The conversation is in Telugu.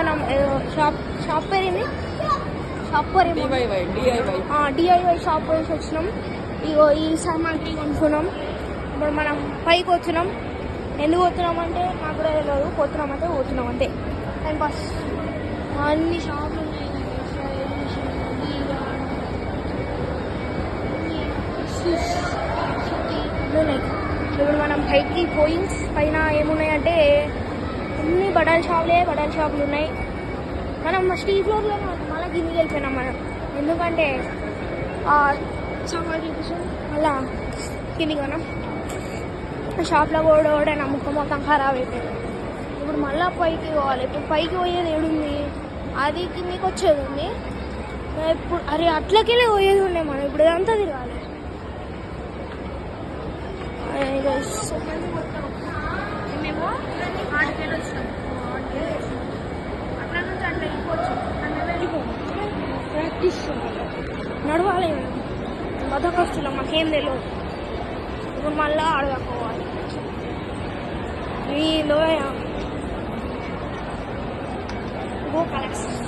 మనం షాప్ పేరు డిఐవై షాప్ పోయేసి వచ్చినాం. ఇగో ఈ సామాగ్రి కొనుక్కున్నాం. ఇప్పుడు మనం పైకి వచ్చినాం. ఎందుకు పోతున్నామంటే నాకు కూడా తెలియదు, పోతున్నామంటే పోతున్నాం అంతే, టైం పాస్. అన్ని షాపులు ఉన్నాయి, ఉన్నాయి. ఇప్పుడు మనం పైకి పోయి పైన ఏమున్నాయంటే అన్ని బడాల్ షాపులు ఉన్నాయి. మనం స్ట్రీట్ ఫ్లోర్లో మళ్ళీ కిందికి వెళ్ళిపోయినాం మనం, ఎందుకంటే సామాగ్రి కోసం మళ్ళా కిందికి మనం షాప్లో కూడా నా ముఖం మొత్తం ఖరాబ్ అయిపోయింది. ఇప్పుడు మళ్ళీ పైకి పోవాలి. ఇప్పుడు పైకి పోయేది ఏడుంది, అది కిందికి వచ్చేది ఉంది. ఇప్పుడు అరే అట్లకెళ్ళి పోయేది ఉండే మనం, ఇప్పుడు ఇదంతా తిరగాలి. మేము ఆడికెళ్ళి వచ్చినాం, అట్లా నుంచి అట్లా వెళ్ళిపోవచ్చు, అట్లా వెళ్ళిపోము. ప్రాక్టీస్ నడవాలి, బతకొస్తున్నాం, మాకేం తెలియదు. ఇప్పుడు మళ్ళీ ఆడకపోవాలి. ఈ లోయ గో కలెక్షన్